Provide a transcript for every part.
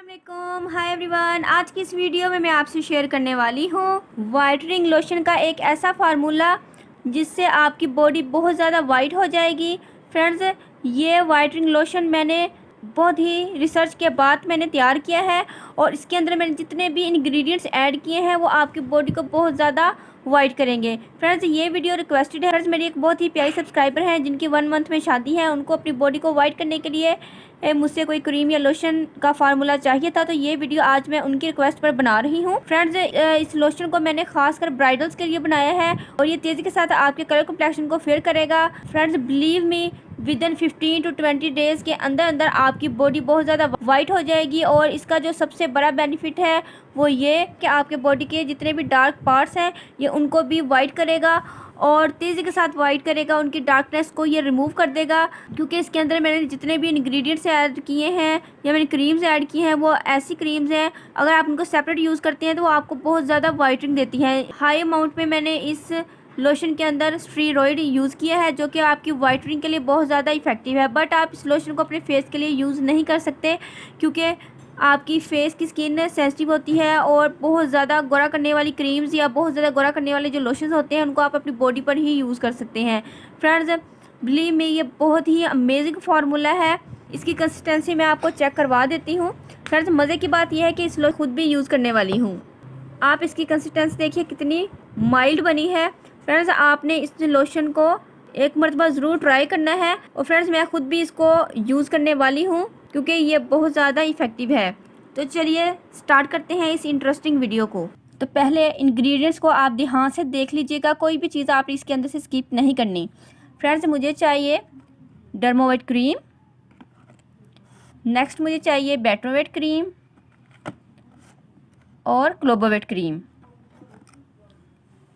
अस्सलामुअलैकुम, hi everyone. आज की इस वीडियो में मैं आपसे शेयर करने वाली हूँ वाइटनिंग लोशन का एक ऐसा फार्मूला जिससे आपकी बॉडी बहुत ज़्यादा वाइट हो जाएगी। फ्रेंड्स, ये वाइटनिंग लोशन मैंने बहुत ही रिसर्च के बाद मैंने तैयार किया है और इसके अंदर मैंने जितने भी इंग्रेडिएंट्स ऐड किए हैं वो आपकी बॉडी को बहुत ज़्यादा वाइट करेंगे। फ्रेंड्स, ये वीडियो रिक्वेस्टेड है। फ्रेंड्स, मेरी एक बहुत ही प्यारी सब्सक्राइबर हैं जिनकी 1 मंथ में शादी है। उनको अपनी बॉडी को वाइट करने के लिए मुझसे कोई क्रीम या लोशन का फार्मूला चाहिए था, तो ये वीडियो आज मैं उनकी रिक्वेस्ट पर बना रही हूँ। फ्रेंड्स, इस लोशन को मैंने खासकर ब्राइडल्स के लिए बनाया है और ये तेज़ी के साथ आपके कलर कॉम्प्लेक्शन को फेयर करेगा। Friends, believe me, with in 15 to 20 days के अंदर अंदर आपकी बॉडी बहुत ज़्यादा वाइट हो जाएगी। और इसका जो सबसे बड़ा बेनिफिट है वो ये कि आपके बॉडी के जितने भी डार्क पार्ट्स हैं ये उनको भी वाइट करेगा और तेज़ी के साथ वाइट करेगा, उनकी डार्कनेस को ये रिमूव कर देगा। क्योंकि इसके अंदर मैंने जितने भी इंग्रेडिएंट्स ऐड किए हैं या मैंने क्रीम्स ऐड की हैं वो ऐसी क्रीम्स हैं, अगर आप उनको सेपरेट यूज़ करते हैं तो वो आपको बहुत ज़्यादा वाइटनिंग देती हैं। हाई अमाउंट में मैंने इस लोशन के अंदर स्टीरॉयड यूज़ किया है जो कि आपकी वाइटनिंग के लिए बहुत ज़्यादा इफेक्टिव है। बट आप इस लोशन को अपने फेस के लिए यूज़ नहीं कर सकते क्योंकि आपकी फेस की स्किन सेंसिटिव होती है और बहुत ज़्यादा गोरा करने वाली क्रीम्स या बहुत ज़्यादा गोरा करने वाले जो लोशंस होते हैं उनको आप अपनी बॉडी पर ही यूज़ कर सकते हैं। फ्रेंड्स, बिलीव मी, ये बहुत ही अमेजिंग फार्मूला है। इसकी कंसिस्टेंसी मैं आपको चेक करवा देती हूँ। फ्रेंड्स, मज़े की बात यह है कि इस लोशन खुद भी यूज़ करने वाली हूँ। आप इसकी कंसिस्टेंसी देखिए कितनी माइल्ड बनी है। फ्रेंड्स, आपने इस लोशन को एक मरतबा ज़रूर ट्राई करना है और फ्रेंड्स मैं ख़ुद भी इसको यूज़ करने वाली हूँ क्योंकि ये बहुत ज़्यादा इफ़ेक्टिव है। तो चलिए स्टार्ट करते हैं इस इंटरेस्टिंग वीडियो को। तो पहले इंग्रेडिएंट्स को आप ध्यान से देख लीजिएगा, कोई भी चीज़ आप इसके अंदर से स्किप नहीं करनी। फ्रेंड्स, मुझे चाहिए डर्मोवेट क्रीम, नेक्स्ट मुझे चाहिए बेटनोवेट क्रीम और क्लोबोवेट क्रीम।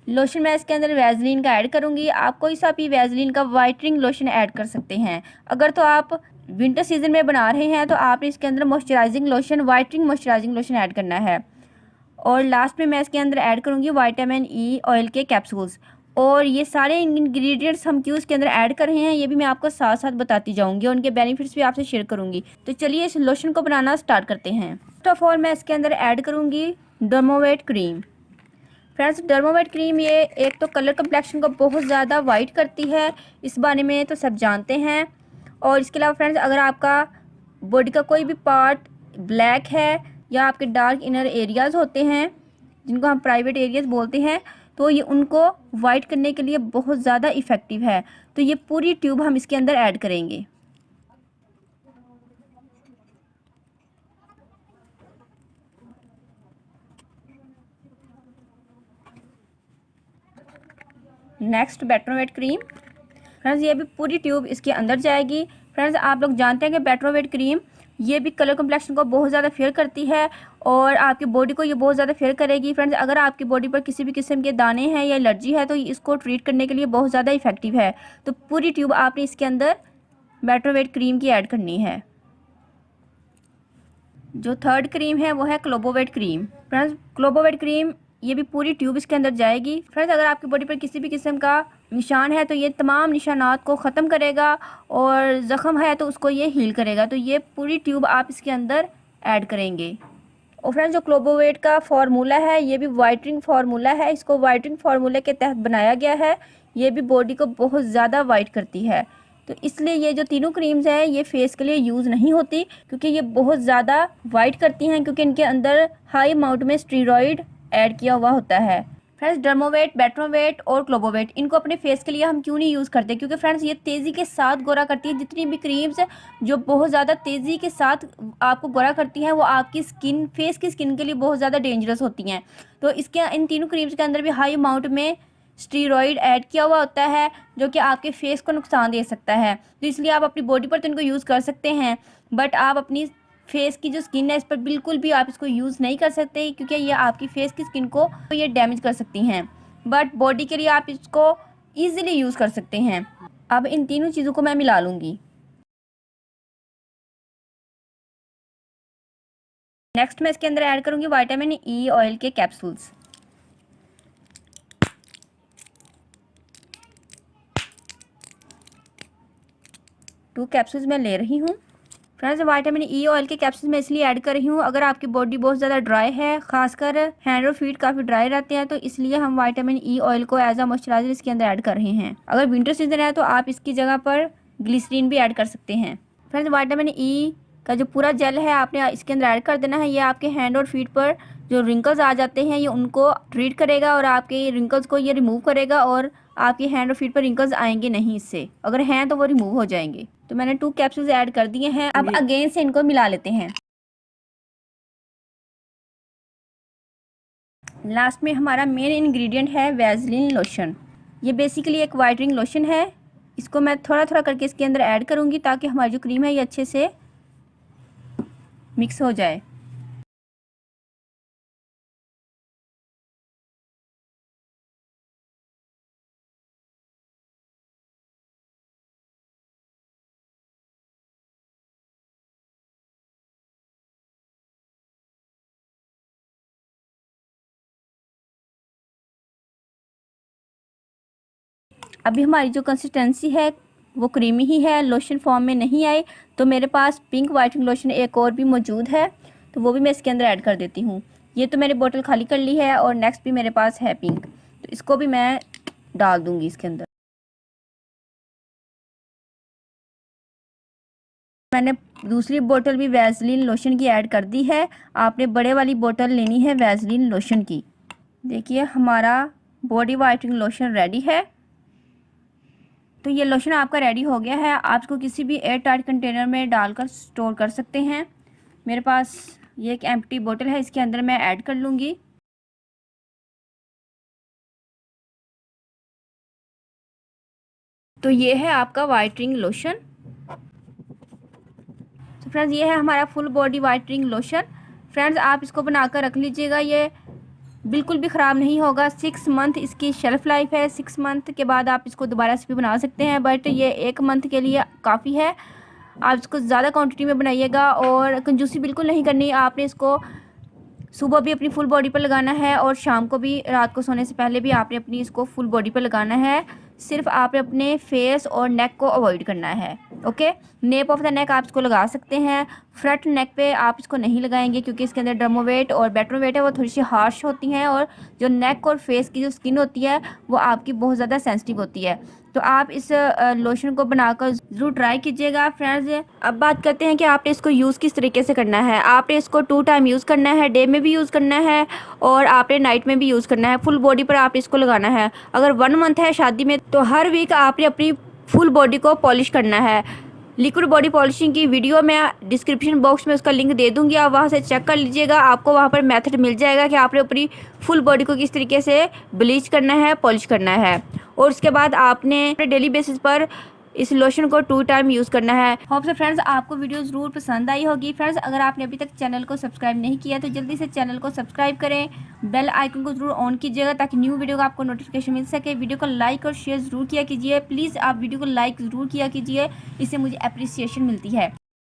लोशन मैं इसके अंदर वैसलीन का ऐड करूँगी। आप कोई सा भी वैसलीन का वाइटनिंग लोशन ऐड कर सकते हैं। अगर तो आप विंटर सीजन में बना रहे हैं तो आपने इसके अंदर moisturising lotion, whitening moisturising lotion add करना है। और लास्ट में मैं इसके अंदर ऐड करूँगी विटामिन ई ऑयल के कैप्सूल्स। और ये सारे इंग्रेडिएंट्स हम क्यों इसके अंदर ऐड कर रहे हैं ये भी मैं आपको साथ साथ बताती जाऊँगी और उनके बेनिफिट्स भी आपसे शेयर करूँगी। तो चलिए इस लोशन को बनाना स्टार्ट करते हैं। फर्स्ट ऑफ ऑल मैं इसके अंदर ऐड करूँगी Dermovate cream. Friends, Dermovate cream ये एक तो कलर कम्प्लेक्शन को बहुत ज़्यादा वाइट करती है, इस बारे में तो सब जानते हैं। और इसके अलावा फ्रेंड्स, अगर आपका बॉडी का कोई भी पार्ट ब्लैक है या आपके डार्क इनर एरियाज़ होते हैं जिनको हम प्राइवेट एरियाज़ बोलते हैं तो ये उनको वाइट करने के लिए बहुत ज़्यादा इफ़ेक्टिव है। तो ये पूरी ट्यूब हम इसके अंदर ऐड करेंगे। Next Betnovate cream. फ्रेंड्स, ये भी पूरी ट्यूब इसके अंदर जाएगी। फ्रेंड्स, आप लोग जानते हैं कि बेटनोवेट क्रीम ये भी कलर कम्प्लेक्शन को बहुत ज़्यादा फेयर करती है और आपकी बॉडी को ये बहुत ज़्यादा फेयर करेगी। फ्रेंड्स, अगर आपकी बॉडी पर किसी भी किस्म के दाने हैं या एलर्जी है तो इसको ट्रीट करने के लिए बहुत ज़्यादा इफेक्टिव है। तो पूरी ट्यूब आपने इसके अंदर बेटनोवेट क्रीम की ऐड करनी है। जो थर्ड क्रीम है वो है क्लोबोवेट क्रीम। फ्रेंड्स, क्लोबोवेट क्रीम ये भी पूरी ट्यूब इसके अंदर जाएगी। फ्रेंड्स, अगर आपकी बॉडी पर किसी भी किस्म का निशान है तो ये तमाम निशानात को ख़त्म करेगा और ज़ख़म है तो उसको ये हील करेगा। तो ये पूरी ट्यूब आप इसके अंदर ऐड करेंगे। और फ्रेंड्स, जो क्लोबोवेट का फार्मूला है ये भी वाइटनिंग फार्मूला है। इसको वाइटनिंग फार्मूले के तहत बनाया गया है। ये भी बॉडी को बहुत ज़्यादा वाइट करती है। तो इसलिए ये जो तीनों क्रीम्स हैं ये फेस के लिए यूज़ नहीं होती क्योंकि ये बहुत ज़्यादा वाइट करती हैं क्योंकि इनके अंदर हाई अमाउंट में स्टीरॉयड ऐड किया हुआ होता है। फ्रेंड्स, डर्मोवेट, बेटनोवेट और क्लोबोवेट इनको अपने फेस के लिए हम क्यों नहीं यूज़ करते क्योंकि फ्रेंड्स ये तेज़ी के साथ गोरा करती है। जितनी भी क्रीम्स जो बहुत ज़्यादा तेज़ी के साथ आपको गोरा करती हैं वो आपकी स्किन, फेस की स्किन के लिए बहुत ज़्यादा डेंजरस होती हैं। तो इसके इन तीनों क्रीम्स के अंदर भी हाई अमाउंट में स्टीरॉयड ऐड किया हुआ होता है जो कि आपके फेस को नुकसान दे सकता है। तो इसलिए आप अपनी बॉडी पर तो इनको यूज़ कर सकते हैं बट आप अपनी फेस की जो स्किन है इस पर बिल्कुल भी आप इसको यूज़ नहीं कर सकते क्योंकि ये आपकी फेस की स्किन को ये डैमेज कर सकती हैं। बट बॉडी के लिए आप इसको ईज़िली यूज़ कर सकते हैं। अब इन तीनों चीज़ों को मैं मिला लूँगी। नेक्स्ट मैं इसके अंदर ऐड करूँगी विटामिन ई ऑयल के कैप्सूल्स। टू कैप्सूल्स मैं ले रही हूँ। फ्रेंड्स विटामिन ई ऑयल के कैप्सूल मैं इसलिए ऐड कर रही हूँ, अगर आपकी बॉडी बहुत ज़्यादा ड्राई है, खासकर हैंड और फीट काफ़ी ड्राई रहते हैं, तो इसलिए हम विटामिन ई ऑयल को एज अ मॉइस्चराइजर इसके अंदर ऐड कर रहे हैं। अगर विंटर सीजन है तो आप इसकी जगह पर ग्लिसरीन भी ऐड कर सकते हैं। फ्रेंड्स विटामिन ई का जो पूरा जेल है आपने इसके अंदर ऐड कर देना है। ये आपके हैंड और फीट पर जो रिंकल्स आ जाते हैं ये उनको ट्रीट करेगा और आपके रिंकल्स को ये रिमूव करेगा और आपके हैंड और फीट पर रिंकल्स आएंगे नहीं इससे, अगर हैं तो वो रिमूव हो जाएंगे। तो मैंने 2 कैप्सूल्स ऐड कर दिए हैं। अब अगेन से इनको मिला लेते हैं। लास्ट में हमारा मेन इंग्रेडिएंट है वैसलीन लोशन। ये बेसिकली एक वाइटनिंग लोशन है। इसको मैं थोड़ा थोड़ा करके इसके अंदर ऐड करूँगी ताकि हमारी जो क्रीम है ये अच्छे से मिक्स हो जाए। अभी हमारी जो कंसिस्टेंसी है वो क्रीमी ही है, लोशन फॉर्म में नहीं आई। तो मेरे पास पिंक वाइटनिंग लोशन एक और भी मौजूद है, तो वो भी मैं इसके अंदर ऐड कर देती हूँ। ये तो मैंने बोतल खाली कर ली है और नेक्स्ट भी मेरे पास है पिंक, तो इसको भी मैं डाल दूँगी इसके अंदर। मैंने दूसरी बोतल भी वैसलीन लोशन की ऐड कर दी है। आपने बड़े वाली बोतल लेनी है वैसलीन लोशन की। देखिए हमारा बॉडी वाइटनिंग लोशन रेडी है। तो ये लोशन आपका रेडी हो गया है। आप इसको किसी भी एयर टाइट कंटेनर में डालकर स्टोर कर सकते हैं। मेरे पास ये एक एम्प्टी बोतल है, इसके अंदर मैं ऐड कर लूँगी। तो ये है आपका वाइटनिंग लोशन। तो फ्रेंड्स ये है हमारा full body whitening lotion. Friends आप इसको बनाकर रख लीजिएगा, ये बिल्कुल भी ख़राब नहीं होगा। 6 मंथ इसकी शेल्फ़ लाइफ है। 6 मंथ के बाद आप इसको दोबारा से भी बना सकते हैं, बट ये 1 मंथ के लिए काफ़ी है। आप इसको ज़्यादा क्वांटिटी में बनाइएगा और कंजूसी बिल्कुल नहीं करनी। आपने इसको सुबह भी अपनी फुल बॉडी पर लगाना है और शाम को भी, रात को सोने से पहले भी आपने अपनी इसको फुल बॉडी पर लगाना है। सिर्फ आपने अपने फेस और नेक को अवॉइड करना है। Okay, nap of the neck आप इसको लगा सकते हैं। फ्रंट नेक पे आप इसको नहीं लगाएंगे क्योंकि इसके अंदर डर्मोवेट और बेटरोवेट है, वो थोड़ी सी हार्श होती हैं और जो नेक और फेस की जो स्किन होती है वो आपकी बहुत ज़्यादा सेंसिटिव होती है। तो आप इस लोशन को बनाकर ज़रूर ट्राई कीजिएगा। फ्रेंड्स अब बात करते हैं कि आपने इसको यूज़ किस तरीके से करना है। आपने इसको 2 टाइम यूज़ करना है, डे में भी यूज़ करना है और आपने नाइट में भी यूज़ करना है। फुल बॉडी पर आपने इसको लगाना है। अगर 1 मंथ है शादी में तो हर वीक आपने अपनी फुल बॉडी को पॉलिश करना है। लिक्विड बॉडी पॉलिशिंग की वीडियो मैं डिस्क्रिप्शन बॉक्स में उसका लिंक दे दूंगी, आप वहां से चेक कर लीजिएगा। आपको वहां पर मेथड मिल जाएगा कि आपने अपनी फुल बॉडी को किस तरीके से ब्लीच करना है, पॉलिश करना है। और उसके बाद आपने डेली बेसिस पर इस लोशन को 2 टाइम यूज़ करना है। होप से फ्रेंड्स आपको वीडियो ज़रूर पसंद आई होगी। फ्रेंड्स अगर आपने अभी तक चैनल को सब्सक्राइब नहीं किया तो जल्दी से चैनल को सब्सक्राइब करें, बेल आइकन को ज़रूर ऑन कीजिएगा ताकि न्यू वीडियो का आपको नोटिफिकेशन मिल सके। वीडियो को लाइक और शेयर ज़रूर किया कीजिए। प्लीज़ आप वीडियो को लाइक ज़रूर किया कीजिए, इससे मुझे अप्रिसिएशन मिलती है।